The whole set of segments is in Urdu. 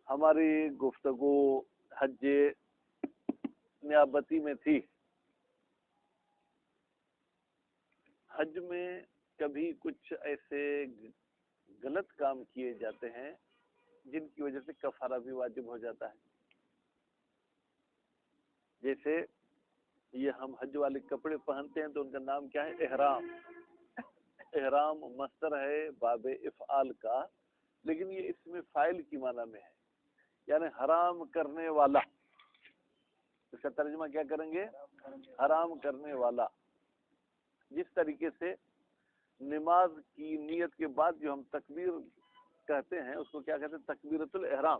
ہماری گفتگو حج نیابتی میں تھی. حج میں کبھی کچھ ایسے غلط کام کیے جاتے ہیں جن کی وجہ سے کفارہ بھی واجب ہو جاتا ہے. جیسے یہ ہم حج والے کپڑے پہنتے ہیں تو ان کا نام کیا ہے؟ احرام. احرام مصدر ہے باب افعال کا، لیکن یہ اس میں فاعل کی معنی میں ہے، یعنی حرام کرنے والا. اس کا ترجمہ کیا کریں گے؟ حرام کرنے والا. جس طریقے سے نماز کی نیت کے بعد جو ہم تکبیر کہتے ہیں اس کو کیا کہتے ہیں؟ تکبیرۃ الاحرام.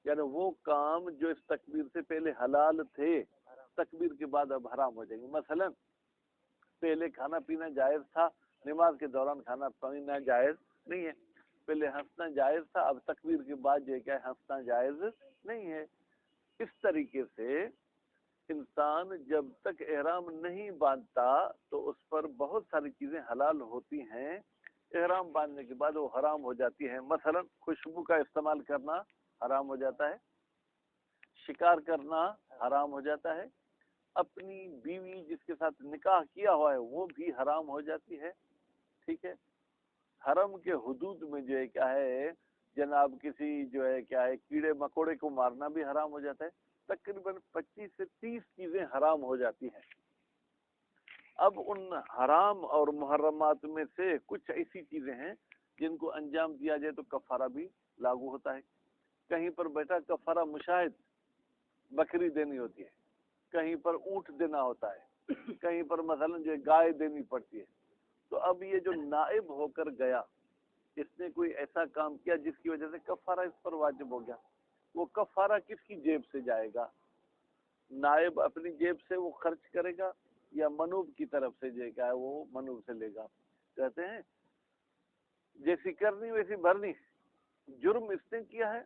یعنی وہ کام جو اس تکبیر سے پہلے حلال تھے تکبیر کے بعد اب حرام ہو جائیں گے. مثلا پہلے کھانا پینا جائز تھا، نماز کے دوران کھانا پینا جائز نہیں ہے. پہلے ہنسنا جائز تھا، اب تکبیر کے بعد جو ہے کیا ہنسنا جائز نہیں ہے. اس طریقے سے انسان جب تک احرام نہیں باندھتا تو اس پر بہت ساری چیزیں حلال ہوتی ہیں، احرام باندھنے کے بعد وہ حرام ہو جاتی ہیں. مثلا خوشبو کا استعمال کرنا حرام ہو جاتا ہے، شکار کرنا حرام ہو جاتا ہے، اپنی بیوی جس کے ساتھ نکاح کیا ہوا ہے وہ بھی حرام ہو جاتی ہے. ٹھیک ہے. حرم کے حدود میں جو ہے کیا ہے جناب کسی جو ہے کیا ہے کیڑے مکوڑے کو مارنا بھی حرام ہو جاتا ہے. تقریباً 25 سے 30 چیزیں حرام ہو جاتی ہیں. اب ان حرام اور محرمات میں سے کچھ ایسی چیزیں ہیں جن کو انجام دیا جائے تو کفارہ بھی لاگو ہوتا ہے. کہیں پر بیٹا کفارہ مشاہد بکری دینی ہوتی ہے، کہیں پر اونٹ دینا ہوتا ہے، کہیں پر مثلا جو گائے دینی پڑتی ہے. تو اب یہ جو نائب ہو کر گیا اس نے کوئی ایسا کام کیا جس کی وجہ سے کفارہ اس پر واجب ہو گیا، وہ کفارہ کس کی جیب سے جائے گا؟ نائب اپنی جیب سے وہ خرچ کرے گا یا منوب کی طرف سے جو کیا ہے وہ منوب سے لے گا؟ کہتے ہیں جیسی کرنی ویسی بھرنی. جرم اس نے کیا ہے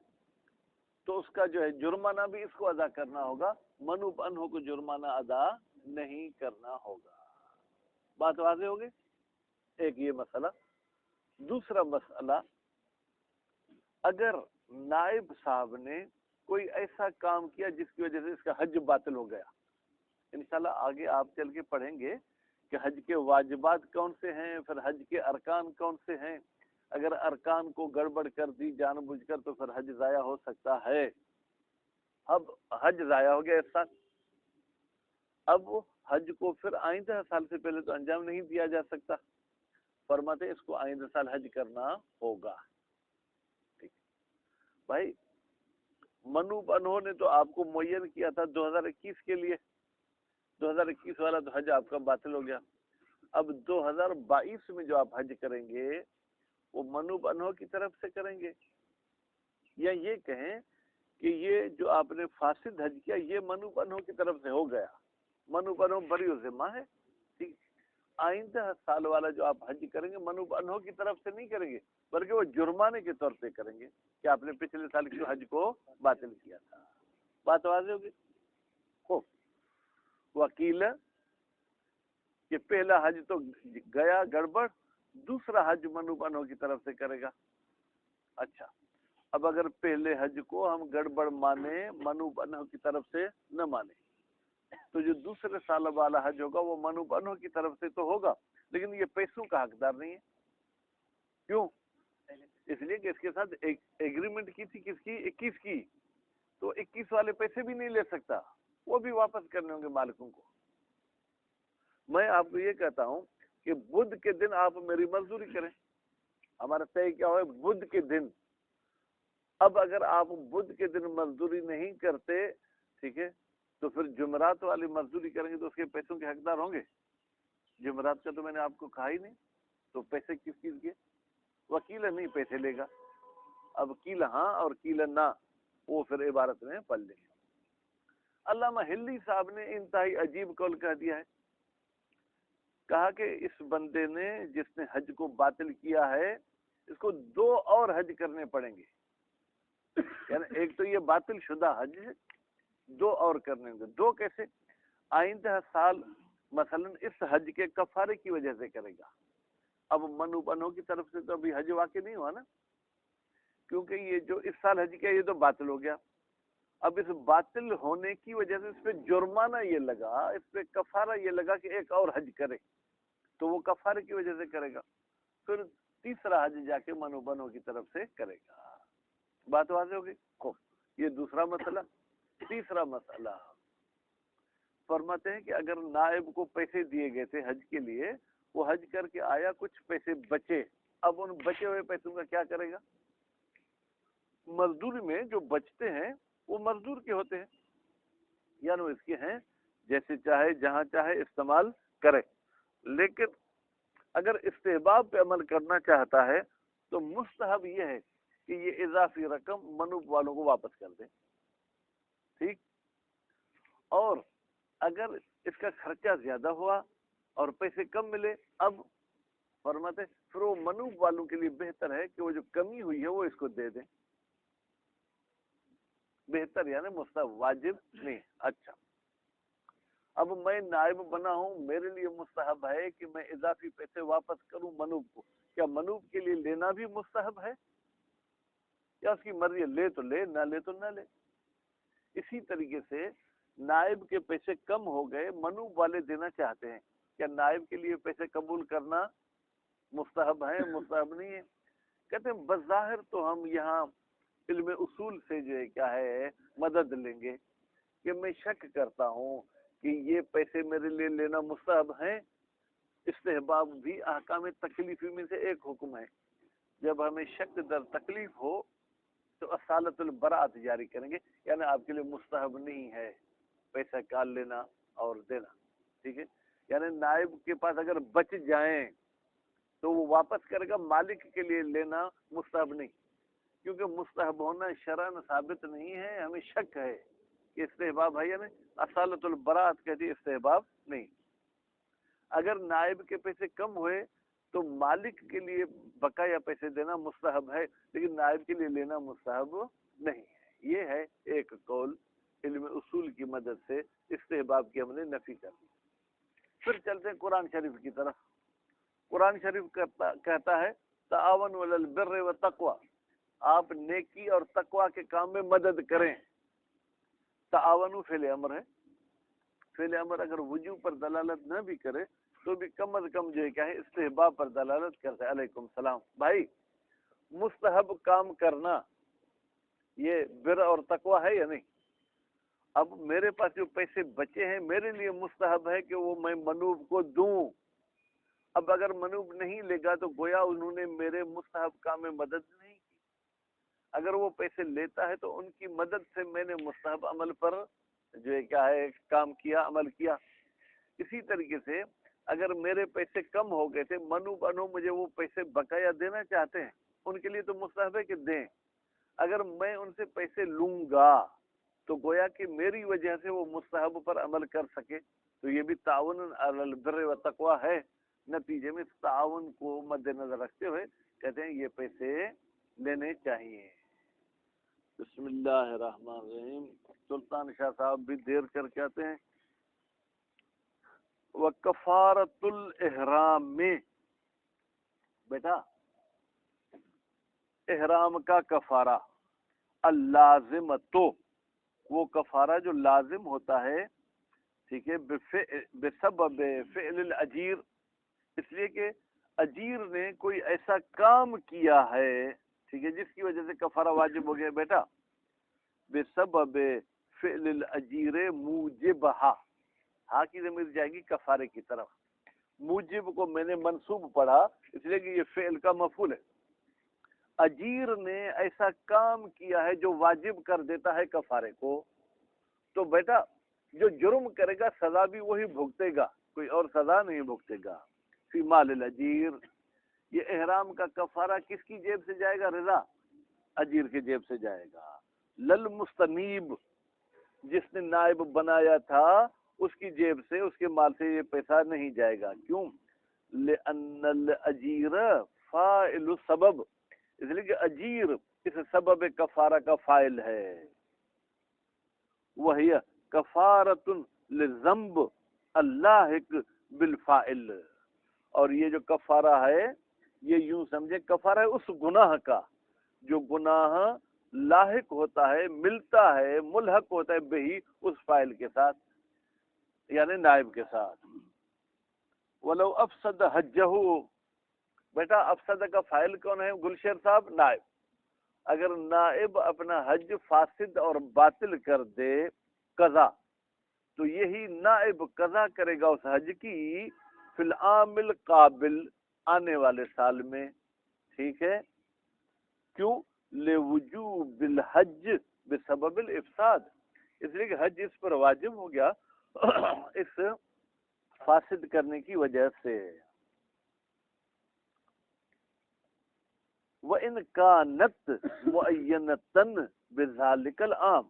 تو اس کا جو ہے جرمانہ بھی اس کو ادا کرنا ہوگا، منوب انہوں کو جرمانہ ادا نہیں کرنا ہوگا. بات واضح ہوگی؟ ایک یہ مسئلہ. دوسرا مسئلہ، اگر نائب صاحب نے کوئی ایسا کام کیا جس کی وجہ سے اس کا حج باطل ہو گیا. انشاءاللہ آگے آپ چل کے پڑھیں گے کہ حج کے واجبات کون سے ہیں، پھر حج کے ارکان کون سے ہیں. اگر ارکان کو گڑبڑ کر دی جان بوجھ کر تو پھر حج ضائع ہو سکتا ہے. اب حج ضائع ہو گیا اس سال، اب حج کو پھر آئندہ سال سے پہلے تو انجام نہیں دیا جا سکتا. فرماتے اس کو آئندہ سال حج کرنا ہوگا. ٹھیک بھائی، منوب انہوں نے تو آپ کو معین کیا تھا 2021 کے لیے، 2021 والا تو حج آپ کا باطل ہو گیا. اب 2022 میں جو آپ حج کریں گے وہ منوب انہوں کی طرف سے کریں گے، یا یہ کہیں کہ یہ جو آپ نے فاسد حج کیا یہ منوب انہوں کی طرف سے ہو گیا، منوب انہوں بری و ذمہ ہے. ٹھیک. آئندہ سال والا جو آپ حج کریں گے منوب انہوں کی طرف سے نہیں کریں گے بلکہ وہ جرمانے کے طور پہ کریں گے کہ آپ نے پچھلے سال کی حج کو باطل کیا تھا. بات واضح ہوگی؟ خوب. وکیل کہ پہلا حج تو گیا گڑبڑ، دوسرا حج منوب انہوں کی طرف سے کرے گا. اچھا، اب اگر پہلے حج کو ہم گڑبڑ مانے منوب انہوں کی طرف سے نہ مانے تو جو دوسرے سال والا حج ہوگا وہ منوب انہوں کی طرف سے تو ہوگا لیکن یہ پیسوں کا حقدار نہیں ہے. کیوں؟ اس لیے کہ اس کے ساتھ ایک ایگریمنٹ کی تھی کس کی؟ 21 کی. تو 21 والے پیسے بھی نہیں لے سکتا، وہ بھی واپس کرنے ہوں گے مالکوں کو. میں آپ کو یہ کہتا ہوں کہ بدھ کے دن آپ میری مزدوری کریں. ہمارا طے کیا ہوئے بدھ کے دن. اب اگر آپ بدھ کے دن مزدوری نہیں کرتے، ٹھیک ہے، تو پھر جمعرات والی مزدوری کریں گے تو اس کے پیسوں کے حقدار ہوں گے. جمعرات کا تو میں نے آپ کو کہا ہی نہیں، تو پیسے کس چیز کے؟ وکیل نہیں پیسے لے گا. اب کیل ہاں اور کیل نہ وہ پھر عبارت میں پل لیں گے. علامہ ہلی صاحب نے انتہائی عجیب قول کہہ دیا ہے. کہا کہ اس بندے نے جس نے حج کو باطل کیا ہے اس کو 2 اور حج کرنے پڑیں گے. یعنی ایک تو یہ باطل شدہ حج ہے، 2 اور کرنے ہوں گے. 2 کیسے؟ آئندہ سال مثلا اس حج کے کفارے کی وجہ سے کرے گا. اب منوب انہوں کی طرف سے تو ابھی حج واقع نہیں ہوا نا، کیونکہ یہ جو اس سال حج کیا یہ تو باطل ہو گیا. اب اس باطل ہونے کی وجہ سے اس پہ جرمانہ یہ لگا, اس پہ کفارہ یہ لگا کہ ایک اور حج کرے, تو وہ کفارے کی وجہ سے کرے گا. پھر تیسرا حج جا کے منو بنو کی طرف سے کرے گا. بات واضح ہوگی. خوب, یہ دوسرا مسئلہ. تیسرا مسئلہ فرماتے ہیں کہ اگر نائب کو پیسے دیے گئے تھے حج کے لیے, وہ حج کر کے آیا, کچھ پیسے بچے, اب ان بچے ہوئے پیسوں کا کیا کرے گا؟ مزدوری میں جو بچتے ہیں وہ مزدور کے ہوتے ہیں, یعنی اس کے ہیں, جیسے چاہے جہاں چاہے استعمال کرے. لیکن اگر استحباب پہ عمل کرنا چاہتا ہے تو مستحب یہ ہے کہ یہ اضافی رقم منوب والوں کو واپس کر دیں. ٹھیک. اور اگر اس کا خرچہ زیادہ ہوا اور پیسے کم ملے, اب فرماتے پھر وہ منوب والوں کے لیے بہتر ہے کہ وہ جو کمی ہوئی ہے وہ اس کو دے دیں. بہتر یعنی مستحب, واجب نہیں. اچھا, اب میں نائب بنا ہوں, میرے لیے مستحب ہے کہ میں اضافی پیسے واپس کروں منوب کو. کیا منوب کے لیے لینا بھی مستحب ہے یا اس کی مرضی, لے تو لے, نہ لے تو نہ لے؟ اسی طریقے سے نائب کے پیسے کم ہو گئے, منوب والے دینا چاہتے ہیں, کیا نائب کے لیے پیسے قبول کرنا مستحب ہے, مستحب نہیں ہے؟ کہتے ہیں بظاہر تو ہم یہاں علم اصول سے جو ہے کیا ہے مدد لیں گے کہ میں شک کرتا ہوں کہ یہ پیسے میرے لیے لینا مستحب ہیں. استحباب بھی احکام تکلیفی میں سے ایک حکم ہے. جب ہمیں شک در تکلیف ہو تو اصالت البراءت جاری کریں گے, یعنی آپ کے لیے مستحب نہیں ہے پیسہ کال لینا اور دینا. ٹھیک ہے, یعنی نائب کے پاس اگر بچ جائیں تو وہ واپس کرے گا, مالک کے لیے لینا مستحب نہیں, کیونکہ مستحب ہونا شرعاً ثابت نہیں ہے. ہمیں شک ہے کہ استحباب ہے یا نہیں. اصالت البراءت کہتی ہے استحباب نہیں. اگر نائب کے پیسے کم ہوئے تو مالک کے لیے بقایا پیسے دینا مستحب ہے, لیکن نائب کے لیے لینا مستحب نہیں ہے. یہ ہے ایک قول علم اصول کی مدد سے استحباب کی ہم نے نفی کر دی. پھر چلتے ہیں قرآن شریف کی طرف. قرآن شریف کہتا ہے تعاون علی البر والتقوی, آپ نیکی اور تقوی کے کام میں مدد کریں. تعاون فعل امر ہے. فعل امر اگر وجوب پر دلالت نہ بھی کرے تو بھی کم از کم جو ہے کیا ہے استحباب پر دلالت کرتا ہے. علیکم السلام. بھائی, مستحب کام کرنا یہ بر اور تقوی ہے یا نہیں؟ اب میرے پاس جو پیسے بچے ہیں میرے لیے مستحب ہے کہ وہ میں منوب کو دوں. اب اگر منوب نہیں لے گا تو گویا انہوں نے میرے مستحب کام میں مدد نہیں کی. اگر وہ پیسے لیتا ہے تو ان کی مدد سے میں نے مستحب عمل پر جو ہے کیا ہے کام کیا, عمل کیا. اسی طریقے سے اگر میرے پیسے کم ہو گئے تھے, منوب انو مجھے وہ پیسے بقایا دینا چاہتے ہیں, ان کے لیے تو مستحب ہے کہ دیں. اگر میں ان سے پیسے لوں گا تو گویا کہ میری وجہ سے وہ مستحب پر عمل کر سکے, تو یہ بھی تعاون علی البر والتقوی ہے. نتیجے میں اس تعاون کو مد نظر رکھتے ہوئے کہتے ہیں یہ پیسے لینے چاہیے. بسم اللہ الرحمن الرحیم. سلطان شاہ صاحب بھی دیر کر کے آتے ہیں. وَكَفَارَةُ الْإِحْرَامِ, میں بیٹا احرام کا کفارہ, اللازم تو وہ کفارہ جو لازم ہوتا ہے, ٹھیک ہے, بسبب فعل الاجیر, اس لیے کہ اجیر نے کوئی ایسا کام کیا ہے, ٹھیک ہے, جس کی وجہ سے کفارہ واجب ہو گیا. بیٹا بسبب فعل الاجیر موجبہا, ہاں کی ضمیر جائے گی کفارے کی طرف. موجب کو میں نے منصوب پڑھا اس لیے کہ یہ فعل کا مفعول ہے. اجیر نے ایسا کام کیا ہے جو واجب کر دیتا ہے کفارے کو, تو بیٹا جو جرم کرے گا سزا بھی وہی بھگتے گا, کوئی اور سزا نہیں بھگتے گا. فی مال الاجیر, یہ احرام کا کفارہ کس کی جیب سے جائے گا؟ رضا, اجیر کی جیب سے جائے گا. للمستنیب, جس نے نائب بنایا تھا اس کی جیب سے, اس کے مال سے یہ پیسہ نہیں جائے گا. کیوں؟ لأن الاجیر فاعل السبب, اس لیے کہ اجیر اس سبب کفارہ کا فاعل ہے. وہی کفارۃ للذنب اللاحق بالفاعل, اور یہ جو کفارہ ہے یہ یوں سمجھے کفارہ ہے اس گناہ کا جو گناہ لاحق ہوتا ہے، ملتا ہے، ملحق ہوتا ہے بہی اس فاعل کے ساتھ، یعنی نائب کے ساتھ. ولو افسد حجہ، بیٹا افسد کا فاعل کون ہے گلشیر صاحب؟ نائب. اگر نائب اپنا حج فاسد اور باطل کر دے قضا، تو یہی نائب قضا کرے گا اس حج کی فی العام القابل، آنے والے سال میں. ٹھیک ہے؟ کیوں؟ لوجوب الحج بسبب الافساد، اس لیے کہ حج اس پر واجب ہو گیا اس فاسد کرنے کی وجہ سے. وَإِنْ كَانَتْ مُعَيَّنَةً بِذَلِكَ الْعَامِ،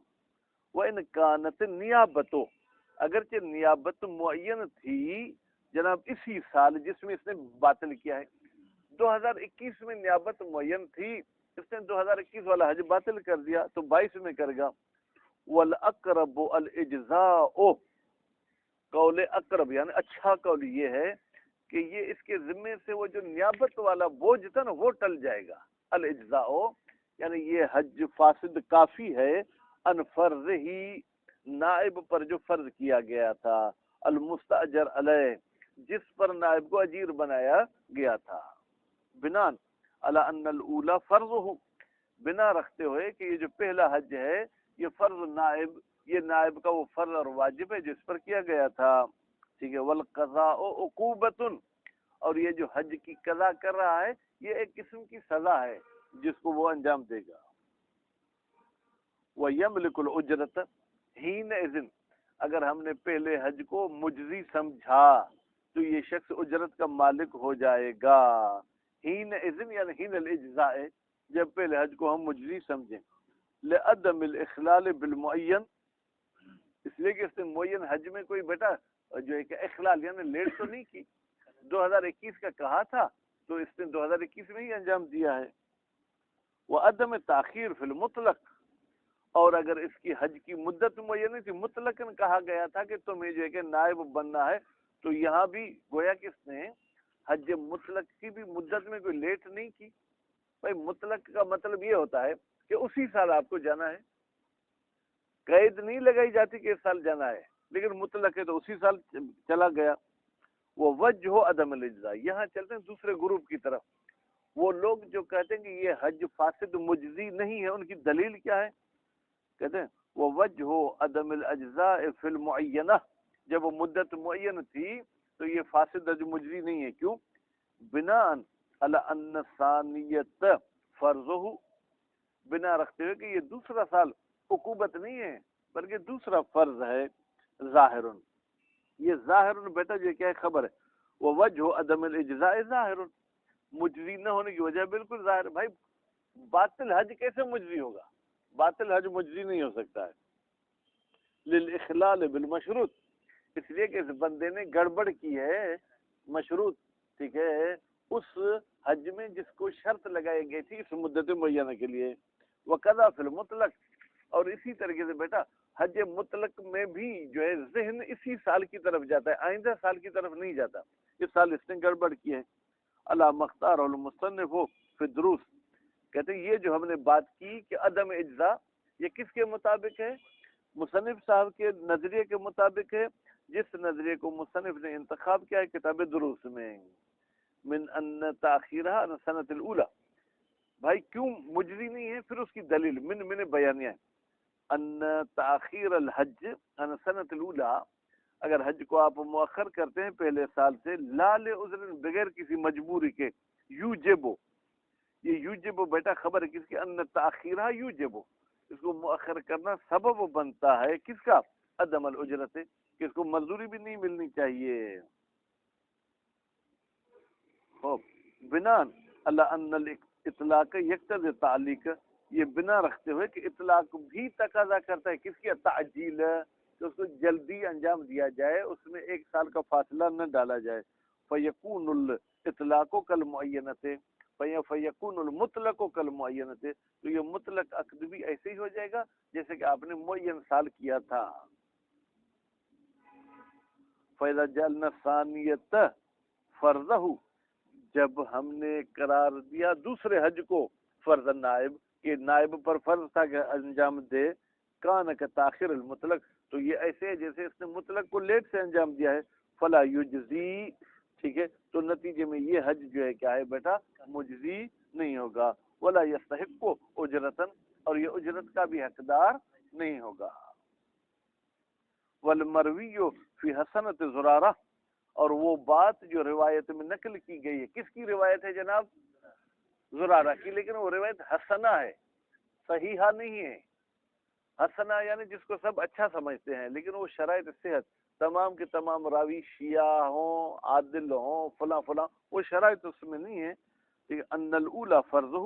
وَإِنْ كَانَتْ نِيَابَتُ، اگرچہ نیابت معین تھی جناب اسی سال جس میں اس نے باطل کیا ہے. 2021 میں نیابت معین تھی، اس نے 2021 والا حج باطل کر دیا تو 22 میں کرے گا. وَالْأَقْرَبُ الْإِجْزَاءُ، قول اقرب یعنی اچھا قول یہ ہے کہ یہ اس کے ذمے سے وہ جو نیابت والا بوجھ تھا نا وہ ٹل جائے گا. الاجزاء یعنی یہ حج فاسد کافی ہے ان فرض ہی، نائب پر جو فرض کیا گیا تھا، المستاجر علیہ جس پر نائب کو اجیر بنایا گیا تھا. بنان علی ان الاولی فرض ہو، بنا رکھتے ہوئے کہ یہ جو پہلا حج ہے یہ فرض نائب، یہ نائب کا وہ فرض اور واجب ہے جس پر کیا گیا تھا. ٹھیک ہے؟ والقضاء عقوبۃ، اور یہ جو حج کی قضا کر رہا ہے یہ ایک قسم کی سزا ہے جس کو وہ انجام دے گا. وَيَمْلِكُ الْأُجْرَةَ حِينَئِذٍ، اگر ہم نے پہلے حج کو مجزی سمجھا تو یہ شخص اجرت کا مالک ہو جائے گا. حِينَئِذٍ یعنی حین الاجزاء، جب پہلے حج کو ہم مجزی سمجھیں. لِعَدَمِ الْإِخْلَالِ بِالْمُعَيَّن، اس لیے کہ اس نے معین حج میں کوئی بیٹا جو ایک اخلال یعنی لیٹ تو نہیں کی، 2021 کا کہا تھا تو اس نے 2021 میں ہی انجام دیا ہے. وَعَدَمِ تاخیر فی المطلق، اور اگر اس کی حج کی مدت معین نہیں تھی، مطلقاً کہا گیا تھا کہ تمہیں جو ہے کہ نائب بننا ہے، تو یہاں بھی گویا کہ اس نے حج مطلق کی بھی مدت میں کوئی لیٹ نہیں کی. بھائی مطلق کا مطلب یہ ہوتا ہے کہ اسی سال آپ کو جانا ہے، قید نہیں لگائی جاتی کہ اس سال جانا ہے، لیکن مطلق ہے تو اسی سال چلا گیا. وہ وجہ عدم الاجزاء، یہاں چلتے ہیں دوسرے گروپ کی طرف. وہ لوگ جو کہتے ہیں کہ یہ حج فاسد مجزی نہیں ہے، ان کی دلیل کیا ہے؟ کہتے ہیں وہ وجہ عدم الاجزاء فی المعینہ، جب وہ مدت معین تھی تو یہ فاسد حج مجزی نہیں ہے. کیوں؟ بناء علی ان ثانیت فرضہ، بنا رکھتے ہوئے کہ یہ دوسرا سال عقوبت نہیں ہے بلکہ دوسرا فرض ہے. ظاہر، یہ ظاہر بیٹا جو کیا ہے خبر ہے. وہ وجہ عدم الاجزاء ظاہر، مجزی نہ ہونے کی وجہ بالکل ظاہر. بھائی باطل حج کیسے مجزی ہوگا؟ باطل حج مجزی نہیں ہو سکتا ہے. للاخلال بالمشروط، اس لیے کہ اس بندے نے گڑبڑ کی ہے مشروط. ٹھیک ہے؟ اس حج میں جس کو شرط لگائی گئی تھی اس مدت معینہ کے لیے. وقضا فی المطلق، اور اسی طریقے سے بیٹا حج مطلق میں بھی جو ہے ذہن اسی سال کی طرف جاتا ہے، آئندہ سال کی طرف نہیں جاتا. اس سال اس نے گڑبڑ کی ہے. علی مختار المصنف فی الدروس، کہتے ہیں یہ جو ہم نے بات کی کہ عدم اجزاء، یہ کس کے مطابق ہے؟ مصنف صاحب کے نظریے کے مطابق ہے، جس نظریے کو مصنف نے انتخاب کیا ہے کتاب دروس میں. من ان تاخیرہ عن سنۃ الاولی، بھائی کیوں مجزی نہیں ہے؟ پھر اس کی دلیل من بیانیہ ہے. ان تاخیر الحج عن سنۃ الاولی، اگر حج کو آپ مؤخر کرتے ہیں پہلے سال سے، لا لعذر بغیر کسی مجبوری کے، یوجبو، یہ یوجبو بیٹا خبر ہے کس کی؟ ان تاخیرہ یوجبو، اس کو مؤخر کرنا سبب بنتا ہے کس کا؟ عدم الاجرت، کہ اس کو مزدوری بھی نہیں ملنی چاہیے. بنان اللہ ان الاطلاق یقتضی تعلیق، یہ بنا رکھتے ہوئے کہ اطلاق بھی تقاضا کرتا ہے کس کی؟ تعجیل، کہ اس کو جلدی انجام دیا جائے، اس میں ایک سال کا فاصلہ نہ ڈالا جائے. فیکون الاطلاق کالمعینۃ، فیکون المطلق کالمعینۃ، تو یہ مطلق عقد بھی ایسے ہی ہو جائے گا جیسے کہ آپ نے معین سال کیا تھا. فَإِذَا جَعَلْنَا الثَّانِيَةَ فَرْضَهُ، جب ہم نے قرار دیا دوسرے حج کو فرض النائب، کہ نائب پر فرض تھا کہ انجام دے، کان کا تاخیر المطلق، تو یہ ایسے ہے جیسے اس نے مطلق کو لیٹ سے انجام دیا ہے، فلا یجزی، ٹھیک ہے، تو نتیجے میں یہ حج جو ہے کیا ہے بیٹا، مجزی نہیں ہوگا، ولا یستحق اجرتن، اور یہ اجرت کا بھی حقدار نہیں ہوگا۔ والمروی فی حسنۃ زرارہ، اور وہ بات جو روایت میں نقل کی گئی ہے، کس کی روایت ہے جناب؟ زرارہ کی، لیکن وہ روایت حسنہ ہے، صحیحہ نہیں ہے۔ حسنہ یعنی جس کو سب اچھا سمجھتے ہیں، لیکن وہ شرائط صحت، تمام کے تمام راوی شیعہ ہوں، عادل ہوں، فلاں فلاں، وہ شرائط اس میں نہیں ہے۔ ان الاولی فرضہ،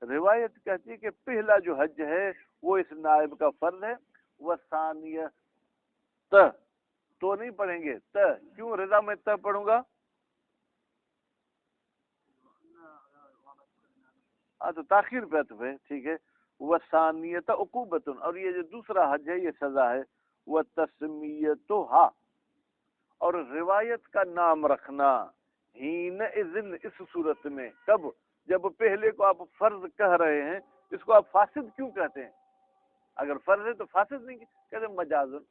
روایت کہتی ہے کہ پہلا جو حج ہے وہ اس نائب کا فرض ہے، وہ ثانیہ تو نہیں پڑھیں گے کیوں رضا میں پڑھوں گا؟ تو تاخیر پہ تو ہے، ٹھیک ہے، وہ ثانیت عقوبت، اور یہ جو دوسرا حج ہے یہ سزا ہے، وہ تسمیتھا، اور روایت کا نام رکھنا، ہین اذن، اس صورت میں، کب؟ جب پہلے کو آپ فرض کہہ رہے ہیں، اس کو آپ فاسد کیوں کہتے ہیں؟ اگر فرض ہے تو فاسد نہیں کہتے، مجازن،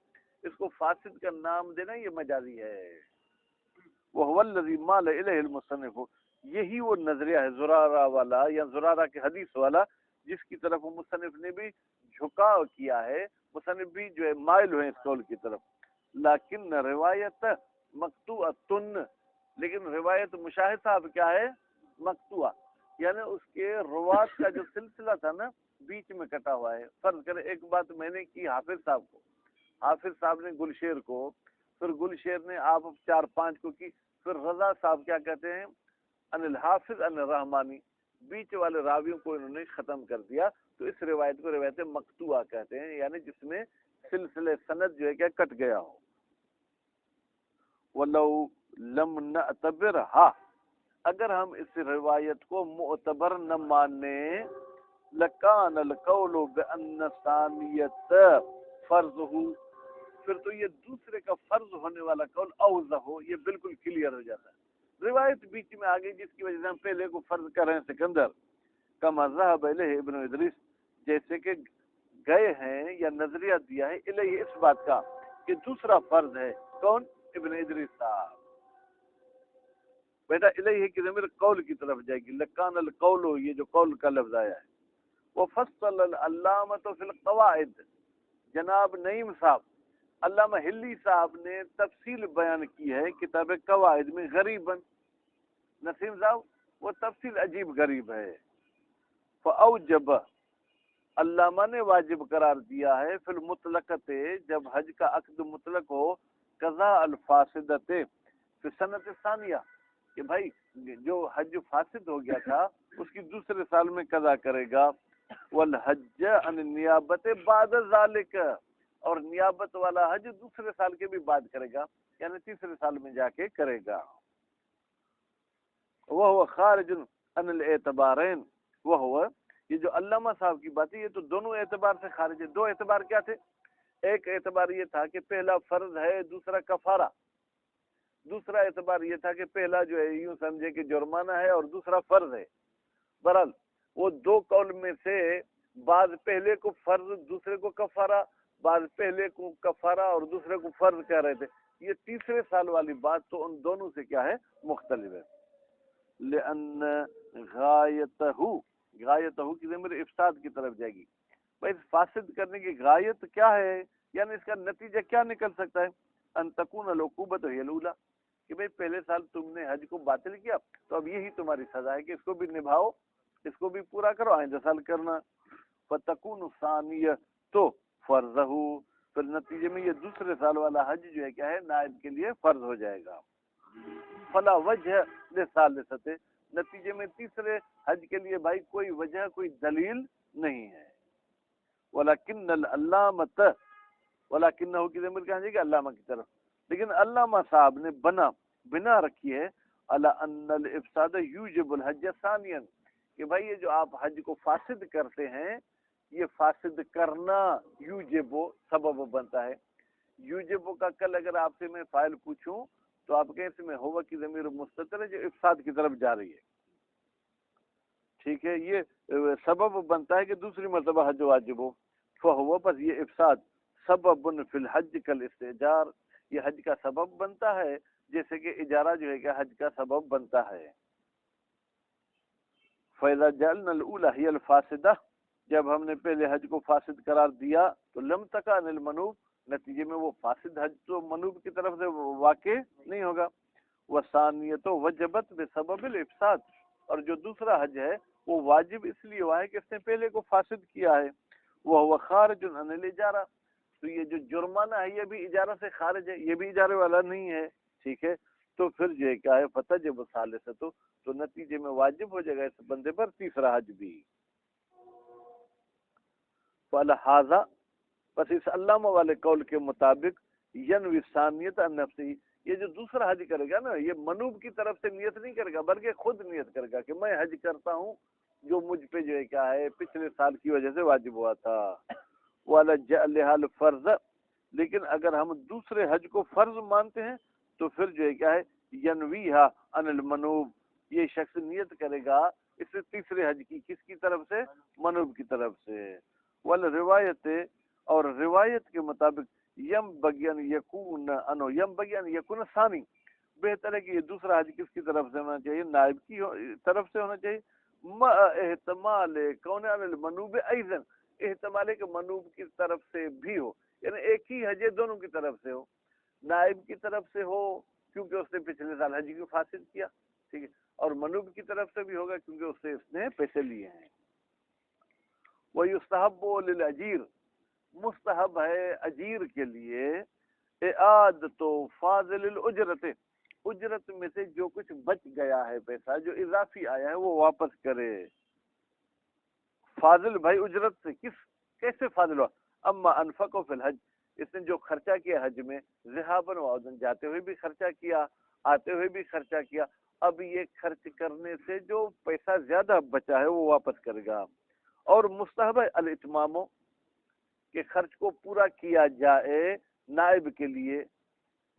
اس کو فاسد کا نام دینا یہ مجازی ہے۔ وہ الذی مال الیہ المصنف، یہی وہ نظریہ ہے زرارہ والا، یا زرارہ کے حدیث والا، جس کی طرف مصنف نے بھی جھکاؤ کیا ہے، مصنف بھی جو ہے مائل ہوئے اس قول کی طرف۔ لیکن روایت مقطوعۃ، لیکن روایت مشاہد صاحب کیا ہے؟ مقطوعہ، یعنی اس کے روات کا جو سلسلہ تھا نا بیچ میں کٹا ہوا ہے۔ فرض کرے ایک بات میں نے کی حافظ صاحب کو، حافظ صاحب نے گلشیر کو، پھر گلشیر نے آپ 4-5 کو کی، پھر رضا صاحب کیا کہتے ہیں؟ ان الحافظ ان الرحمانی، بیچ والے راویوں کو انہوں نے ختم کر دیا، تو اس روایت کو روایت مقطوعہ کہتے ہیں، یعنی جس میں سلسلے سند جو ہے کیا کٹ گیا ہو۔ وَلَوْ لَمْ نَعْتَبِرْهَا، اگر ہم اس روایت کو معتبر نہ مانے، لَكَانَ الْقَوْلُ بِأَنَّ الثَّانِيَةَ فَرْضُهُ، پھر تو یہ دوسرے کا فرض ہونے والا قول اوضح ہو، یہ بالکل کلیئر ہو جاتا ہے۔ روایت بیچ میں آ گئی جس کی وجہ سے ہم پہلے کو فرض کر رہے ہیں سکندر، کما ذهب الیہ ابن ادریس، جیسے کہ گئے ہیں یا نظریہ دیا ہے الیہ اس بات کا کہ دوسرا فرض ہے، کون؟ ابن ادریس صاحب۔ بیٹا الیہ کی ضمیر قول کی طرف جائے گی، لکان القول، یہ جو قول کا لفظ آیا ہے۔ وفصل العلامۃ فی القواعد، جناب نعیم صاحب، علامہ ہلی صاحب نے تفصیل بیان کی ہے کتاب قواعد میں، غریباً، نسیم صاحب وہ تفصیل عجیب غریب ہے۔ فاوجب، علامہ نے واجب قرار دیا ہے، فی المطلقۃ، جب حج کا عقد مطلق ہو، قضاء الفاسدۃ فی سنۃ ثانیہ، کہ بھائی جو حج فاسد ہو گیا تھا اس کی دوسرے سال میں قضا کرے گا، والحج عن النیابۃ بعد ذلک، اور نیابت والا حج دوسرے سال کے بھی بعد کرے گا، یعنی تیسرے سال میں جا کے کرے گا۔ وہ خارج عن الاعتبارین، وہ یہ جو علامہ صاحب کی بات ہے یہ تو دونوں اعتبار سے خارج ہے۔ دو اعتبار کیا تھے؟ ایک اعتبار یہ تھا کہ پہلا فرض ہے، دوسرا کفارہ۔ دوسرا اعتبار یہ تھا کہ پہلا جو ہے یوں سمجھے کہ جرمانہ ہے اور دوسرا فرض ہے۔ بہرحال وہ دو قول میں سے بعض پہلے کو فرض دوسرے کو کفارہ، بعض پہلے کو کفارہ اور دوسرے کو فرض کہہ رہے تھے۔ یہ تیسرے سال والی بات تو ان دونوں سے کیا ہے؟ مختلف ہے۔ لأن غایتہ کی ضمیر افساد کی طرف جائے گی۔ بھائی فاسد کرنے کی غایت کیا ہے، یعنی اس کا نتیجہ کیا نکل سکتا ہے؟ ان تکون العقوبۃ ہی الاولی، کہ بھئی پہلے سال تم نے حج کو باطل کیا تو اب یہی تمہاری سزا ہے کہ اس کو بھی نبھاؤ، اس کو بھی پورا کرو، آئندہ سال کرنا۔ فتکون الثانیہ تو فرضہ، پھر نتیجے میں یہ دوسرے سال والا حج جو ہے کیا ہے؟ نائب کے لیے فرض ہو جائے گا۔ فلا وجہ لثالثۃ، نتیجے میں تیسرے حج کے لیے بھائی کوئی وجہ، کوئی دلیل نہیں ہے۔ ولکن العلامۃ، ولکنہ کی ضمیر کہاں جائے گی؟ علامہ کی طرف، لیکن علامہ صاحب نے بنا رکھی ہے علی ان الافساد یوجب الحج ثانیا، کہ بھائی یہ جو آپ حج کو فاسد کرتے ہیں، یہ فاسد کرنا یوجب سبب بنتا ہے۔ یوجب کا کل اگر آپ سے میں فاعل پوچھوں تو آپ کہیں اس میں ہوا کی ضمیر مستتر ہے جو افساد کی طرف جا رہی ہے، ٹھیک ہے، یہ سبب بنتا ہے کہ دوسری مرتبہ حج واجب ہو. فہو، بس یہ افساد سبب فی الحج کالاستئجار، یہ حج کا سبب بنتا ہے جیسے کہ اجارہ جو ہے کہ حج کا سبب بنتا ہے. فَإِذَا جَعَلْنَا الْأُولَى هِيَ الْفَاسِدَةَ، جب ہم نے پہلے حج کو فاسد قرار دیا تو لم تکن المنوب، نتیجے میں وہ فاسد حج تو منوب کی طرف سے واقع نہیں ہوگا. وَثَانِيَةُ وَجَبَتْ بِسَبَبِ الْإِفْسَادِ، اور جو دوسرا حج ہے وہ واجب اس لیے ہوا ہے کہ اس نے پہلے کو فاسد کیا ہے. وَهُوَ خَارِجٌ عَنِ الْإِجَارَةِ، تو یہ جو جرمانہ ہے یہ بھی اجارہ سے خارج ہے، یہ بھی اجارے والا نہیں ہے. ٹھیک ہے، تو پھر جو ہے کیا ہے فَتَجِبُ ثَالِثَةُ، تو نتیجے میں واجب ہو جائے گا اس بندے پر تیسرا حج بھی. فَلَہَذَا، بس اس علامہ والے قول کے مطابق ینوی ثانیت عن نفسی، یہ جو دوسرا حج کرے گا نا یہ منوب کی طرف سے نیت نہیں کرے گا بلکہ خود نیت کرے گا کہ میں حج کرتا ہوں جو مجھ پہ جو ہے کیا ہے پچھلے سال کی وجہ سے واجب ہوا تھا. وَعَلَى جَعْلِهَا الْفَرْضَ، لیکن اگر ہم دوسرے حج کو فرض مانتے ہیں تو پھر جو ہے کیا ہے ینویہا عن المنوب، یہ شخص نیت کرے گا اس سے تیسرے حج کی، کس کی طرف سے؟ منوب کی طرف سے. والروایت، اور روایت کے مطابق یم بگین یکون ثانی، بہتر ہے کہ یہ دوسرا حج کس کی طرف سے ہونا چاہیے؟ نائب کی طرف سے ہونا چاہیے. احتمال کون المنوب ایضا، احتمال ہے کہ منوب کی طرف سے بھی ہو، یعنی ایک ہی حج دونوں کی طرف سے ہو. نائب کی طرف سے ہو کیونکہ اس نے پچھلے سال حج کو فاسد کیا، ٹھیک ہے، اور منوب کی طرف سے بھی ہوگا کیونکہ اس سے اس نے پیسے لیے ہیں. وَيُسْتَحَبُّ لِلْأَجِيرِ، مستحب ہے اجیر کے لیے اعادۃ فاضل الاجرت، اجرت میں سے جو کچھ بچ گیا ہے پیسہ جو اضافی آیا ہے وہ واپس کرے. فاضل بھائی اجرت سے کیسے فاضل ہوا؟ اما انفقہ فی الحج، اس نے جو خرچہ کیا حج میں، ذہاباً وعوداً، جاتے ہوئے بھی خرچہ کیا آتے ہوئے بھی خرچہ کیا، اب یہ خرچ کرنے سے جو پیسہ زیادہ بچا ہے وہ واپس کرے گا. اور مستحب ہے الاتمام، کہ خرچ کو پورا کیا جائے نائب کے لیے،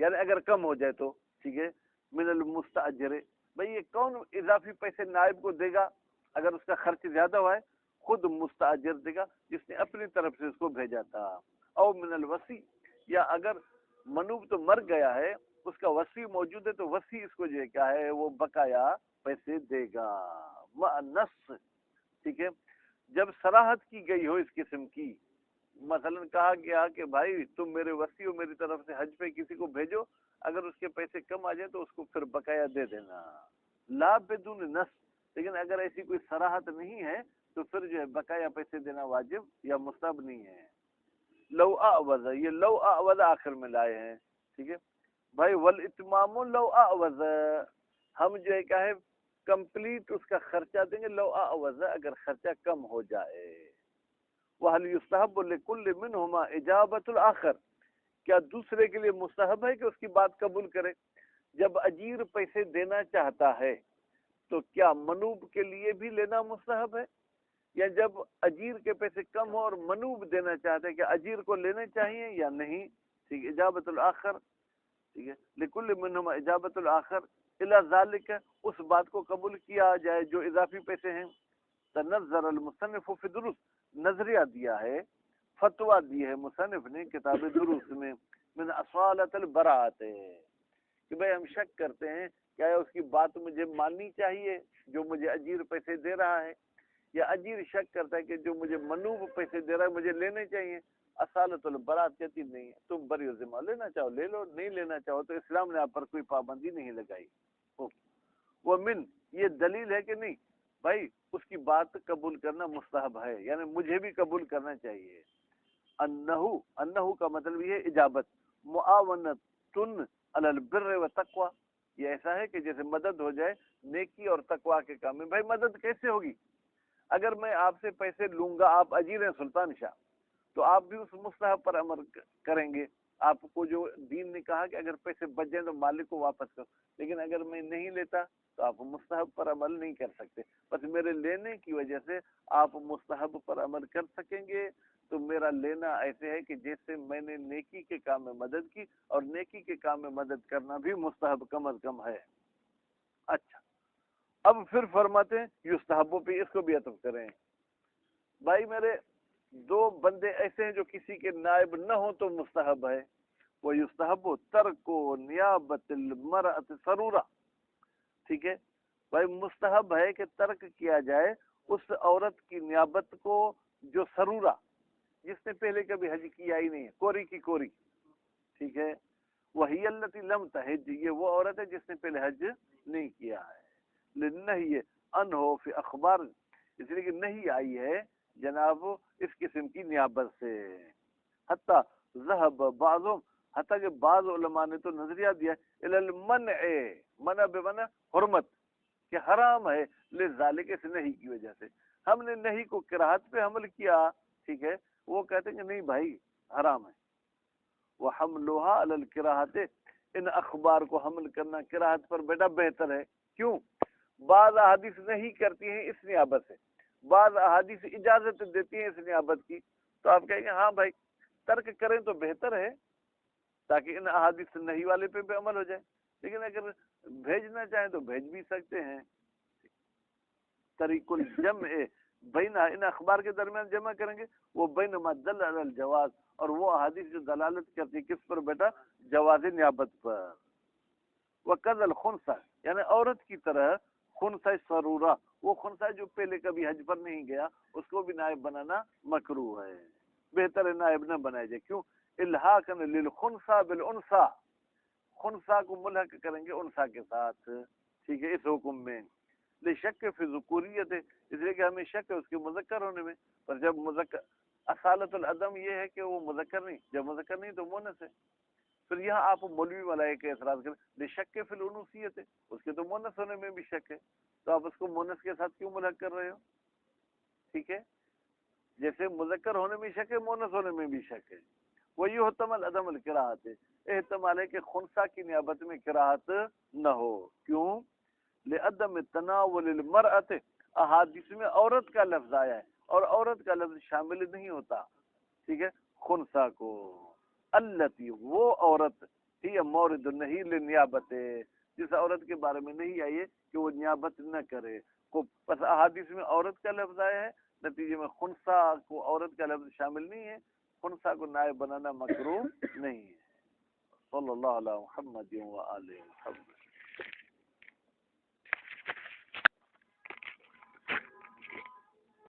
یعنی اگر کم ہو جائے تو ٹھیک ہے. من المستاجر، بھئی یہ کون اضافی پیسے نائب کو دے گا اگر اس کا خرچ زیادہ ہوا ہے؟ خود مستاجر دے گا جس نے اپنی طرف سے اس کو بھیجا تھا. او من الوصی، یا اگر منوب تو مر گیا ہے اس کا وصی موجود ہے تو وصی اس کو جو ہے کیا ہے وہ بقایا پیسے دے گا. مع نص، ٹھیک ہے، جب صراحت کی گئی ہو اس قسم کی، مثلا کہا گیا کہ بھائی تم میرے وصی ہو میری طرف سے حج پہ کسی کو بھیجو، اگر اس کے پیسے کم آ جائیں تو اس کو پھر بقایا دے دینا. لا بدون نص، لیکن اگر ایسی کوئی صراحت نہیں ہے تو پھر جو ہے بقایا پیسے دینا واجب یا مستحب نہیں ہے. لو اعوض، یہ لو اعوض آخر میں لائے ہیں، ٹھیک ہے بھائی. والاتمام لو اعوض، ہم جو ہے کیا ہے کمپلیٹ اس کا خرچہ دیں گے لو اعوض، اگر خرچہ کم ہو جائے. وَهَلْ يُسْتَحَبُّ لِكُلِّ مِنْهُمَا إِجَابَةُ الْآخَرِ، کیا دوسرے کے لیے مستحب ہے کہ اس کی بات قبول کرے؟ جب اجیر پیسے دینا چاہتا ہے تو کیا منوب کے لیے بھی لینا مستحب ہے؟ یا جب اجیر کے پیسے کم ہو اور منوب دینا چاہتے ہیں کہ اجیر کو لینے چاہیے یا نہیں؟ ٹھیک ہے، اجابت الاخر، ٹھیک ہے، لکل منہم اجابت الاخر الی ذالک، اس بات کو قبول کیا جائے جو اضافی پیسے ہیں. تنظر المصنف فی درست، نظریہ دیا ہے، فتویٰ دی ہے مصنف نے کتاب درست میں، من اصالت البراءت، کہ بھئی ہم شک کرتے ہیں کیا اس کی بات مجھے ماننی چاہیے جو مجھے اجیر پیسے دے رہا ہے، یا اجیر شک کرتا ہے کہ جو مجھے منوب پیسے دے رہا ہے مجھے لینے چاہیے. اصالت البراءت کہتی نہیں ہے، تم بری ذمہ، لینا چاہو لے لو، نہیں لینا چاہو تو اسلام نے آپ پر کوئی پابندی نہیں لگائی. وہ من، یہ دلیل ہے کہ نہیں بھائی اس کی بات قبول کرنا مستحب ہے، یعنی مجھے بھی قبول کرنا چاہیے. انہو کا مطلب یہ ہے اجابت، معاونتن علی البر والتقوی، یہ ایسا ہے کہ جیسے مدد ہو جائے نیکی اور تقوی کے کام میں. بھائی مدد کیسے ہوگی؟ اگر میں آپ سے پیسے لوں گا، آپ اجیر ہیں سلطان شاہ، تو آپ بھی اس مستحب پر عمل کریں گے. آپ کو جو دین نے کہا کہ اگر پیسے بچ جائیں تو مالک کو واپس کرو، لیکن اگر میں نہیں لیتا تو آپ مستحب پر عمل نہیں کر سکتے. بس میرے لینے کی وجہ سے آپ مستحب پر عمل کر سکیں گے. تو میرا لینا ایسے ہے کہ جیسے میں نے نیکی کے کام میں مدد کی، اور نیکی کے کام میں مدد کرنا بھی مستحب کم از کم ہے. اچھا، اب پھر فرماتے ہیں یستحب پہ اس کو بھی عطف کریں. بھائی میرے دو بندے ایسے ہیں جو کسی کے نائب نہ ہوں تو مستحب ہے. وہ یستحب ترک نیابت المرأة سرورا. ٹھیک ہے بھائی مستحب ہے کہ ترک کیا جائے اس عورت کی نیابت کو جو سرورا جس نے پہلے کبھی حج کیا ہی نہیں ہے, کوری کی کوری. ٹھیک ہے وہی التی لم تحج, یہ وہ عورت ہے جس نے پہلے حج نہیں کیا ہے. لنہی انہو فی اخبار, اس لیے کہ نہیں آئی ہے جناب اس قسم کی نیابت سے. حتی ذہب بعضهم, حتیٰ کہ بعض علماء نے تو نظریہ دیا الی المنع, منع بمنع حرمت, کہ حرام ہے لذالک, اس نہیں کی وجہ سے. ہم نے نہیں کو کراہت پہ حمل کیا, ٹھیک ہے, وہ کہتے ہیں کہ نہیں بھائی حرام ہے. وحملها علی الکراہت, ان اخبار کو حمل کرنا کراہت پر بیٹا بہتر ہے. کیوں؟ بعض احادیث نہیں کرتی ہیں اس نیابت سے, بعض احادیث اجازت دیتی ہیں اس نیابت کی, تو آپ کہیں گے ہاں بھائی ترک کریں تو بہتر ہے تاکہ ان احادیث نہیں والے پہ بھی عمل ہو جائے. لیکن اگر بھیجنا چاہیں تو بھیج بھی سکتے ہیں. طریق الجمع بین, ان اخبار کے درمیان جمع کریں گے وہ بین ما دل علی الجواز, اور وہ احادیث جو دلالت کرتی ہے کس پر بیٹا, جواز نیابت پر. وقذ الخنثى, یعنی عورت کی طرح خنثى سرورہ, وہ خنثى جو پہلے کبھی حج پر نہیں گیا اس کو بھی نائب بنانا مکروہ ہے. بہتر ہے نائب نہ بنایا جائے. کیوں؟ الحاقا للخنثى بالانثى, خنثى کو ملحق کریں گے انثى کے ساتھ. ٹھیک ہے اس حکم میں. لشک فی ذکوریت, اس لیے کہ ہمیں شک ہے اس کے مذکر ہونے میں. پر جب مذکر, اصالت العدم یہ ہے کہ وہ مذکر نہیں, جب مذکر نہیں تو مونث ہے. پھر یہاں آپ مولوی والے کے اعتراض کریں شک فی الانوثیت, اس کے تو مونث ہونے میں بھی شک ہے, تو آپ اس کو مونث کے ساتھ کیوں ملحق کر رہے ہو؟ ٹھیک ہے, جیسے مذکر ہونے میں شک ہے مونث ہونے میں بھی شک ہے. وہی احتمال عدم الکراہت, احتمال ہے کہ خنثیٰ کی نیابت میں کراہت نہ ہو. کیوں؟ لعدم تناول المرأة, احادیث میں عورت کا لفظ آیا ہے اور عورت کا لفظ شامل نہیں ہوتا, ٹھیک ہے, خنثیٰ کو. التی, وہ عورت, ہی مورد نہیں لنیابت, جس عورت کے بارے میں نہیں آئی ہے کہ وہ نیابت نہ کرے کو. بس احادیث میں عورت کا لفظ آیا ہے, نتیجے میں خنثیٰ کو عورت کا لفظ شامل نہیں ہے, خنثیٰ کو نائب بنانا مکروہ نہیں ہے. صلی اللہ علیہ محمد و آلہ محمد.